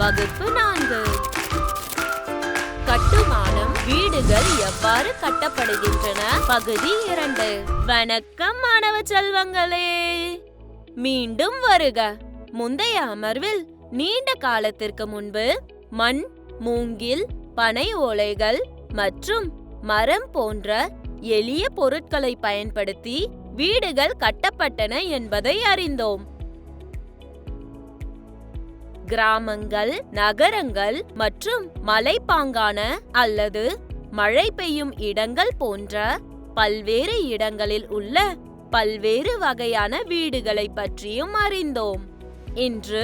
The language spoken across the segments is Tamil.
வகுப்பு 4. கட்டுமானம், வீடுகள் எவ்வாறு கட்டப்படுகின்றன? பகுதி 2. வணக்கம் மாணவ செல்வங்களே, மீண்டும் வருக. முந்தைய அமர்வில் நீண்ட காலத்திற்கு முன்பு மண், மூங்கில், பனை ஓலைகள் மற்றும் மரம் போன்ற எளிய பொருட்களை பயன்படுத்தி வீடுகள் கட்டப்பட்டன என்பதை அறிந்தோம். கிராமங்கள், நகரங்கள் மற்றும் மலைப்பாங்கான அல்லது மழை பெய்யும் இடங்கள் போன்ற பல்வேறு இடங்களில் உள்ள பல்வேறு வகையான வீடுகளை பற்றியும் அறிந்தோம். இன்று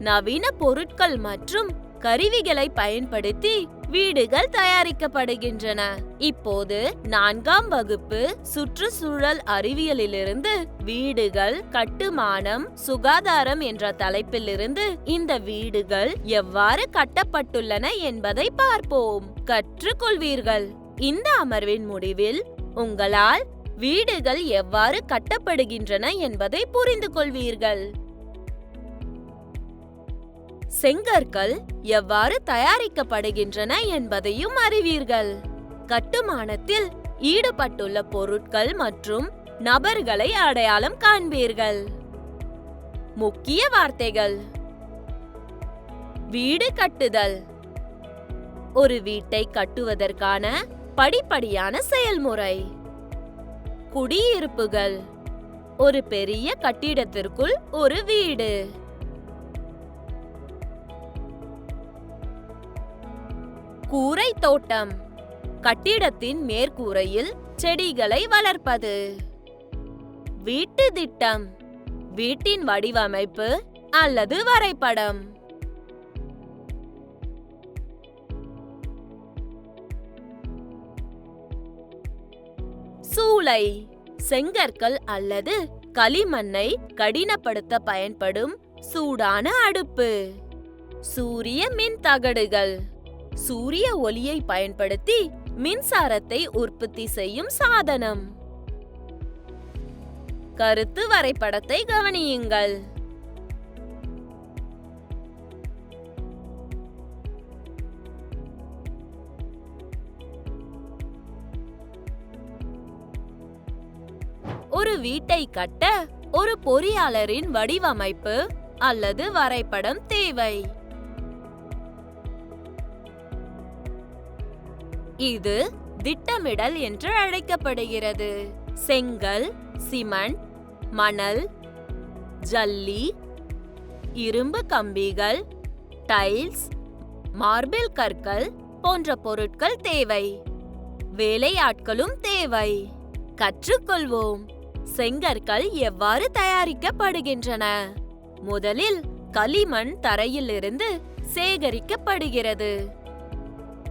நவீன பொருட்கள் மற்றும் கருவிகளை பயன்படுத்தி வீடுகள் தயாரிக்கப்படுகின்றன. இப்போது 4ஆம் வகுப்பு சுற்றுச்சூழல் அறிவியலிலிருந்து வீடுகள், கட்டுமானம், சுகாதாரம் என்ற தலைப்பிலிருந்து இந்த வீடுகள் எவ்வாறு கட்டப்பட்டுள்ளன என்பதை பார்ப்போம். கற்றுக்கொள்வீர்கள். இந்த அமர்வின் முடிவில் உங்களால் வீடுகள் எவ்வாறு கட்டப்படுகின்றன என்பதை புரிந்து கொள்வீர்கள். செங்கற்கள் எவ்வாறு தயாரிக்கப்படுகின்றன என்பதையும் அறிவீர்கள். கட்டுமானத்தில் ஈடுபட்டுள்ள பொருட்கள் மற்றும் நபர்களை அடையாளம் காண்பீர்கள். முக்கிய வார்த்தைகள்: வீடு கட்டுதல், ஒரு வீட்டை கட்டுவதற்கான படிப்படியான செயல்முறை. குடியிருப்புகள், ஒரு பெரிய கட்டிடத்திற்குள் ஒரு வீடு. கூரை தோட்டம், கட்டிடத்தின் மேற்கூரையில் செடிகளை வளர்ப்பது. வீட்டு திட்டம், வீட்டின் வடிவமைப்பு அல்லது வரைபடம். சூளை, செங்கற்கள் அல்லது களிமண்ணை கடினப்படுத்த பயன்படும் சூடான அடுப்பு. சூரிய மின் தகடுகள், சூரிய ஒளியை பயன்படுத்தி மின்சாரத்தை உற்பத்தி செய்யும் சாதனம். கருத்து வரைபடத்தை கவனியுங்கள். ஒரு வீட்டை கட்ட ஒரு பொறியாளரின் வடிவமைப்பு அல்லது வரைபடம் தேவை. இது திட்டமிடல் என்று அழைக்கப்படுகிறது. செங்கல், சிமெண்ட், மணல், ஜல்லி, இரும்பு கம்பிகள், டைல்ஸ், மார்பிள் கற்கள் போன்ற பொருட்கள் தேவை. வேலையாட்களும் தேவை. கற்றுக்கொள்வோம். செங்கற்கள் எவ்வாறு தயாரிக்கப்படுகின்றன? முதலில் களிமண் தரையிலிருந்து சேகரிக்கப்படுகிறது.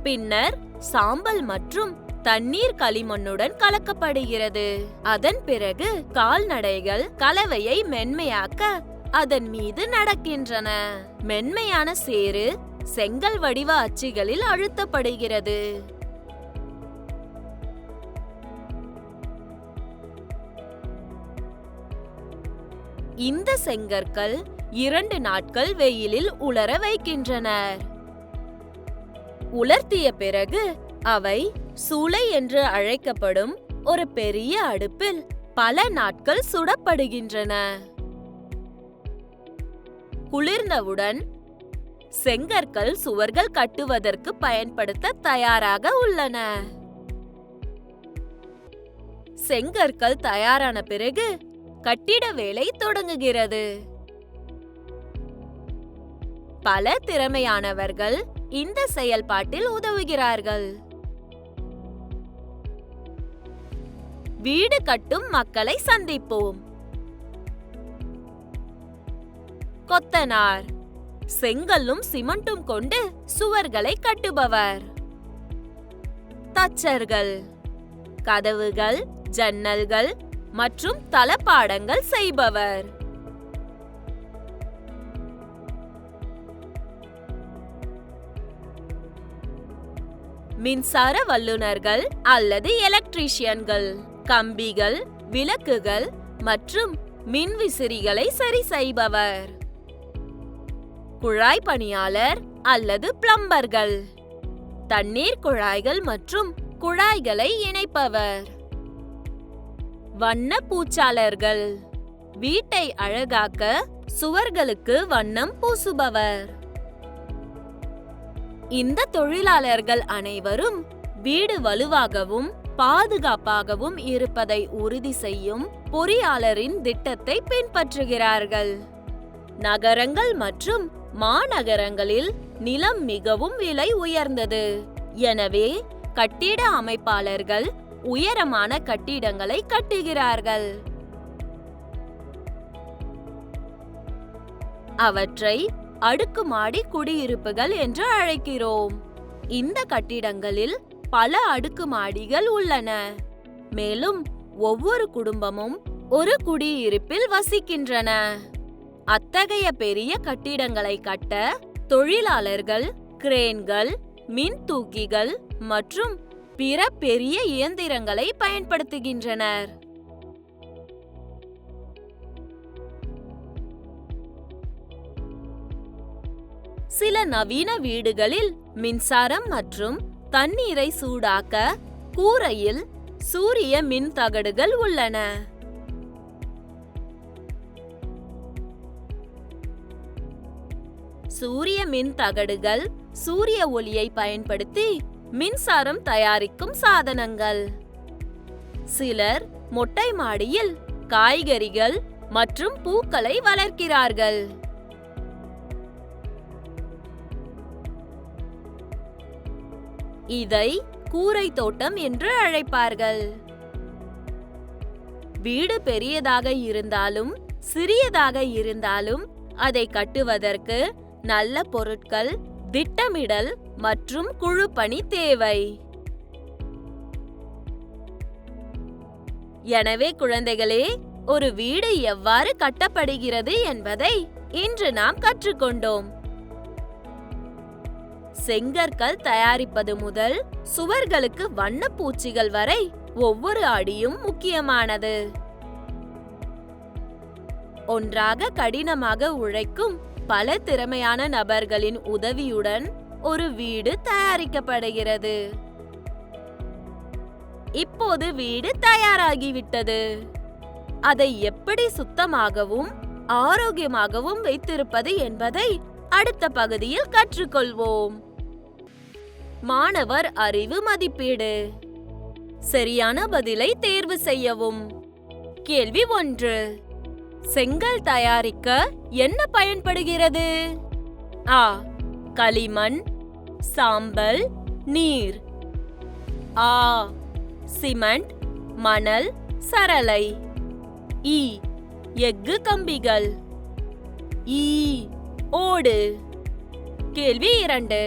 பின்னர் சாம்பல் மற்றும் தண்ணீர் களிமண்ணுடன் கலக்கப்படுகிறது. அதன் பிறகு கால்நடைகள் கலவையை மென்மையாக்க அதன் மீது நடக்கின்றன. மென்மையான சேறு செங்கல் வடிவ அச்சுகளில் அழுத்தப்படுகிறது. இந்த செங்கற்கள் 2 நாட்கள் வெயிலில் உலர வைக்கின்றனர். உலர்த்திய பிறகு அவை சூளை என்று அழைக்கப்படும் ஒரு பெரிய அடுப்பில் பல நாட்கள் சுடப்படுகின்றன. குளிர்ந்தவுடன் செங்கற்கள் சுவர்கள் கட்டுவதற்கு பயன்படுத்த தயாராக உள்ளன. செங்கற்கள் தயாரான பிறகு கட்டிட வேலை தொடங்குகிறது. பல திறமையானவர்கள் இந்த செயல்பாட்டில் உதவுகிறார்கள். வீடு கட்டும் மக்களை சந்திப்போம். கொத்தனார், செங்கல்லும் சிமெண்ட்டும் கொண்டு சுவர்களை கட்டுபவர். தச்சர்கள், கதவுகள், ஜன்னல்கள் மற்றும் தளபாடங்கள் செய்பவர். மின்சார வல்லுநர்கள் அல்லது எலக்ட்ரீஷியன்கள், கம்பிகள், விளக்குகள் மற்றும் மின்விசிறிகளை சரி செய்பவர். குழாய் பணியாளர் அல்லது பிளம்பர்கள். தண்ணீர் குழாய்கள் மற்றும் குழாய்களை இணைப்பவர். வண்ண பூச்சாளர்கள். வீட்டை அழகாக்க சுவர்களுக்கு வண்ணம் பூசுபவர். இந்த தொழிலாளர்கள் அனைவரும் வீடு வலுவாகவும் பாதுகாப்பாகவும் இருப்பதை உறுதி செய்யும் பொறியாளரின் திட்டத்தை பின்பற்றுகிறார்கள். நகரங்கள் மற்றும் மாநகரங்களில் நிலம் மிகவும் விலை உயர்ந்தது. எனவே கட்டிட அமைப்பாளர்கள் உயரமான கட்டிடங்களை கட்டுகிறார்கள். அவற்றை அடுக்குமாடி குடியிருப்புகள் என்று அழைக்கிறோம். இந்த கட்டிடங்களில் பல அடுக்குமாடிகள் உள்ளன. மேலும் ஒவ்வொரு குடும்பமும் ஒரு குடியிருப்பில் வசிக்கின்றன. அத்தகைய பெரிய கட்டிடங்களை கட்ட தொழிலாளர்கள் கிரேன்கள், மின் தூக்கிகள் மற்றும் பிற பெரிய இயந்திரங்களை பயன்படுத்துகின்றனர். சில நவீன வீடுகளில் மின்சாரம் மற்றும் தண்ணீரை சூடாக்க கூரையில் சூரிய மின் தகடுகள் உள்ளன. சூரிய மின் தகடுகள் சூரிய ஒளியை பயன்படுத்தி மின்சாரம் தயாரிக்கும் சாதனங்கள். சிலர் மொட்டை மாடியில் காய்கறிகள் மற்றும் பூக்களை வளர்க்கிறார்கள். இதை கூரை தோட்டம் என்று அழைப்பார்கள். வீடு பெரியதாக இருந்தாலும் சிறியதாக இருந்தாலும் அதை கட்டுவதற்கு நல்ல பொருட்கள், திட்டமிடல் மற்றும் குழுப்பணி தேவை. எனவே குழந்தைகளே, ஒரு வீடு எவ்வாறு கட்டப்படுகிறது என்பதை இன்று நாம் கற்றுக்கொண்டோம். செங்கற்கள் தயாரிப்பது முதல் சுவர்களுக்கு வண்ணப்பூச்சிகள் வரை ஒவ்வொரு அடியும் முக்கியமானது. ஒன்றாக கடினமாக உழைக்கும் பல திறமையான நபர்களின் உதவியுடன் ஒரு வீடு தயாரிக்கப்படுகிறது. இப்போது வீடு தயாராகிவிட்டது. அதை எப்படி சுத்தமாகவும் ஆரோக்கியமாகவும் வைத்திருப்பது என்பதை அடுத்த பகுதியில் கற்றுக்கொள்வோம். மாணவர் அறிவு மதிப்பீடு. சரியான பதிலை தேர்வு செய்யவும். கேள்வி 1. செங்கல் தயாரிக்க என்ன பயன்படுகிறது? ஆ. களிமண், சாம்பல், நீர். ஆ. சிமெண்ட், மணல், சரளை. இ. எஃகு கம்பிகள். ஈ. ஓடு. கேள்வி 2.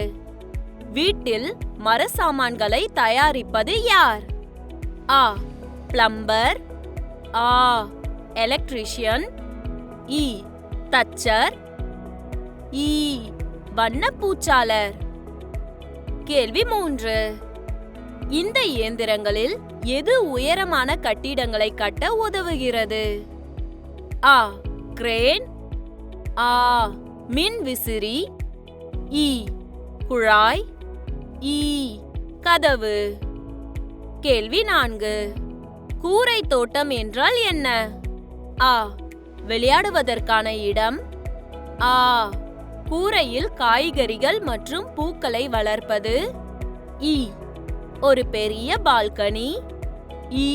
வீட்டில் மர சாமான்களை தயாரிப்பது யார்? ஆ. பிளம்பர். ஆ. எலக்ட்ரிஷியன். இ. தச்சர். ஈ. வண்ணப்பூச்சாளர். கேள்வி 3. இந்த இயந்திரங்களில் எது உயரமான கட்டிடங்களை கட்ட உதவுகிறது? ஆ. கிரேன். ஆ. மின் விசிறி. இ. குழாய். ஈ. கதவு. கேள்வி 4. கூரை தோட்டம் என்றால் என்ன? ஆ. விளையாடுவதற்கான இடம். ஆ. கூரையில் காய்கறிகள் மற்றும் பூக்களை வளர்ப்பது. இ. ஒரு பெரிய பால்கனி. ஈ.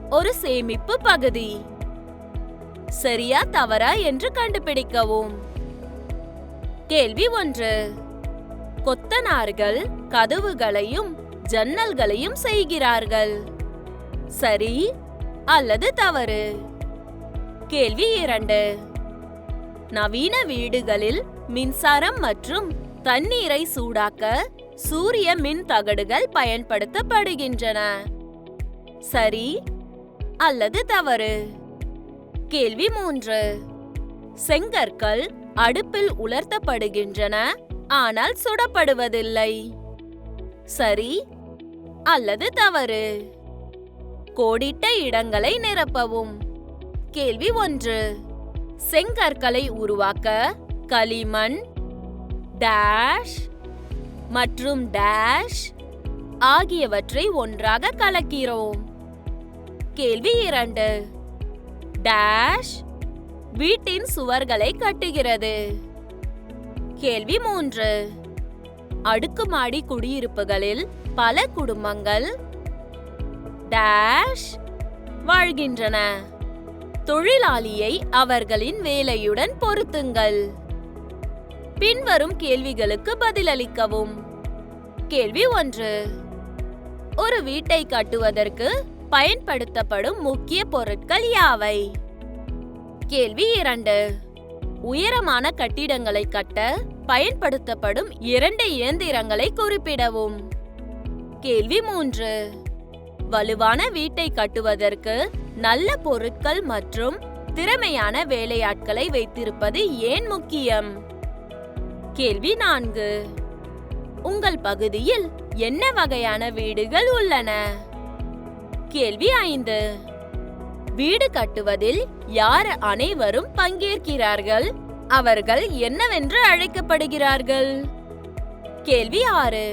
ஒரு சேமிப்பு பகுதி. சரியா தவறா என்று கண்டுபிடிக்கவும். கேள்வி 1. கொத்தனார்கள் கதவுகளையும் ஜன்னல்களையும் செய்கிறார்கள். சரி அல்லது தவறு? கேள்வி 2. நவீன வீடுகளில் மின்சாரம் மற்றும் தண்ணீரை சூடாக்க சூரிய மின் தகடுகள் பயன்படுத்தப்படுகின்றன. சரி அல்லது தவறு? கேள்வி 3. செங்கற்கள் அடுப்பில் உலர்த்தப்படுகின்றன, ஆனால் சுடப்படுவதில்லை. சரி அல்லது தவறு? கோடிட்ட இடங்களை நிரப்பவும். கேள்வி 1. செங்கற்களை உருவாக்க களிமண், டேஷ் மற்றும் டேஷ் ஆகியவற்றை ஒன்றாக கலக்கிறோம். கேள்வி 2. டேஷ் வீட்டின் சுவர்களை கட்டுகிறது. கேள்வி 3. அடுக்குமாடி குடியிருப்புகளில் பல குடும்பங்கள் டேஷ் வாழ்கின்றன. தொழிலாளியை அவர்களின் வேலையுடன் பொருத்துங்கள். பின்வரும் கேள்விகளுக்கு பதிலளிக்கவும். கேள்வி 1. ஒரு வீட்டை கட்டுவதற்கு பயன்படுத்தப்படும் முக்கிய பொருட்கள் யாவை? கேள்வி 2. உயரமான கட்டிடங்களை கட்ட பயன்படுத்தப்படும் 2 இயந்திரங்களை குறிப்பிடவும். கேள்வி 3. வலுவான வீட்டை கட்டுவதற்கு நல்ல பொருட்கள் மற்றும் திறமையான வேலையாட்களை வைத்திருப்பது ஏன் முக்கியம்? கேள்வி 4. உங்கள் பகுதியில் என்ன வகையான வீடுகள் உள்ளன? கேள்வி 5. வீடு கட்டுவதில் யார் அனைவரும் பங்கேற்கிறார்கள்? அவர்கள் என்னவென்று அழைக்கப்படுகிறார்கள்? கேள்வி 6.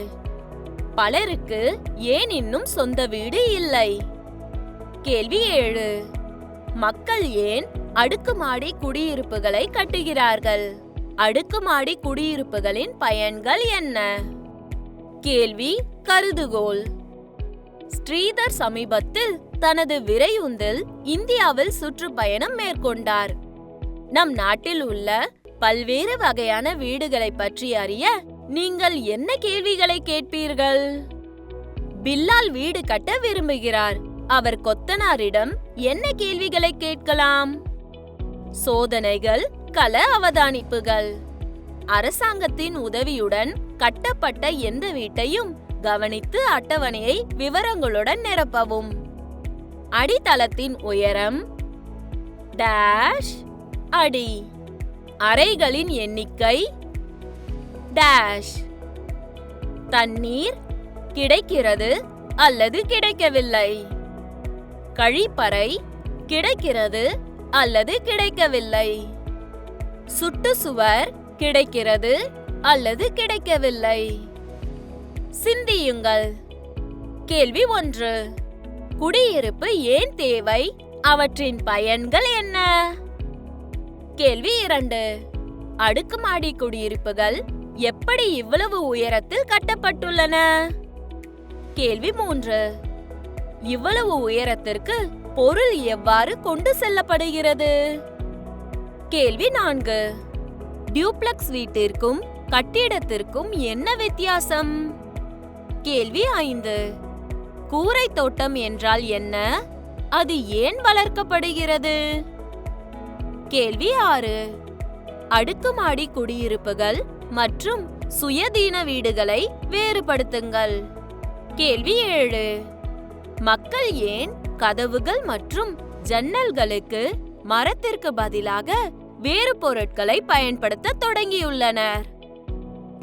பலருக்கு ஏன் இன்னும் சொந்த வீடு இல்லை? கேள்வி 7. மக்கள் ஏன் அடுக்குமாடி குடியிருப்புகளை கட்டுகிறார்கள்? அடுக்குமாடி குடியிருப்புகளின் பயன்கள் என்ன? கேள்வி கருதுகோள். ஸ்ரீதர் சமீபத்தில் தனது விரைவுந்தில் இந்தியாவில் சுற்றுப்பயணம் மேற்கொண்டார். நம் நாட்டில் உள்ள பல்வேறு வகையான வீடுகளை பற்றி அறிய நீங்கள் என்ன கேள்விகளை கேட்பீர்கள்? பில்லால் வீடு கட்ட விரும்புகிறார். அவர் கொத்தனாரிடம் என்ன கேள்விகளை கேட்கலாம்? சோதனைகள், கள அவதானிப்புகள். அரசாங்கத்தின் உதவியுடன் கட்டப்பட்ட எந்த வீட்டையும் கவனித்து அட்டவணையை விவரங்களுடன் நிரப்பவும். அடித்தளத்தின் உயரம் டேஷ் அடி. அறைகளின் எண்ணிக்கை டேஷ். தண்ணீர் கிடைக்கிறது அல்லது கிடைக்கவில்லை. கழிப்பறை கிடைக்கிறது அல்லது கிடைக்கவில்லை. சுற்றுச்சுவர் கிடைக்கிறது அல்லது கிடைக்கவில்லை. சிந்தியுங்கள். கேள்வி 1. குடியிருப்பு ஏன் தேவை? அவற்றின் பயன்கள் என்ன? கேள்வி 2. அடுக்குமாடி குடியிருப்புகள் எப்படி இவ்வளவு உயரத்தில் கட்டப்பட்டுள்ளன? கேள்வி 3. இவ்வளவு உயரத்திற்கு பொருள் எவ்வாறு கொண்டு செல்லப்படுகிறது? கேள்வி 4. டியூப்ளக்ஸ் வீட்டிற்கும் கட்டிடத்திற்கும் என்ன வித்தியாசம்? கேள்வி 5. கூரை தோட்டம் என்றால் என்ன? அது ஏன் வளர்க்கப்படுகிறது? கேள்வி 6. அடுக்குமாடி குடியிருப்புகள் மற்றும் சுயதீன வீடுகளை வேறுபடுத்துங்கள். கேள்வி 7. மக்கள் ஏன் கதவுகள் மற்றும் ஜன்னல்களுக்கு மரத்திற்கு பதிலாக வேறு பொருட்களை பயன்படுத்த தொடங்கியுள்ளனர்?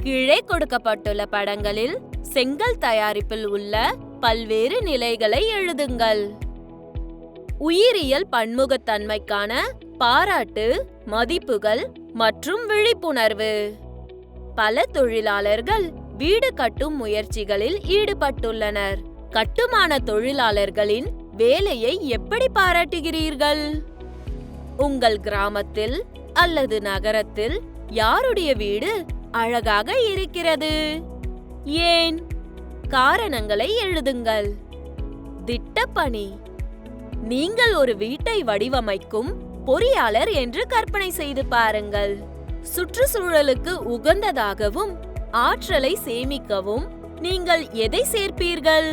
கீழே கொடுக்கப்பட்டுள்ள படங்களில் செங்கல் தயாரிப்பில் உள்ள பல்வேறு நிலைகளை எழுதுங்கள். உயிரியல் பன்முகத்தன்மைக்கான பாராட்டு, மதிப்புகள் மற்றும் விழிப்புணர்வு. பல தொழிலாளர்கள் வீடு கட்டும் முயற்சிகளில் ஈடுபட்டுள்ளனர். கட்டுமான தொழிலாளர்களின் வேலையை எப்படி பாராட்டுகிறீர்கள்? உங்கள் கிராமத்தில் அல்லது நகரத்தில் யாருடைய வீடு அழகாக இருக்கிறது? ஏன்? காரணங்களை எழுதுங்கள். திட்டப்பணி. நீங்கள் ஒரு வீட்டை வடிவமைக்கும் பொறியாளர் என்று கற்பனை செய்து பாருங்கள். சுற்றுச்சூழலுக்கு உகந்ததாகவும் ஆற்றலை சேமிக்கவும் நீங்கள் எதை சேர்ப்பீர்கள்?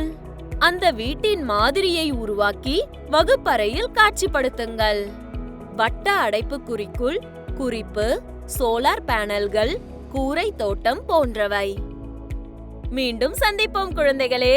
அந்த வீட்டின் மாதிரியை உருவாக்கி வகுப்பறையில் காட்சிப்படுத்துங்கள். வட்ட அடைப்புக்குறிக்குள் குறிப்பு, சோலார் பேனல்கள், கூரை தோட்டம் போன்றவை. மீண்டும் சந்திப்போம் குழந்தைகளே.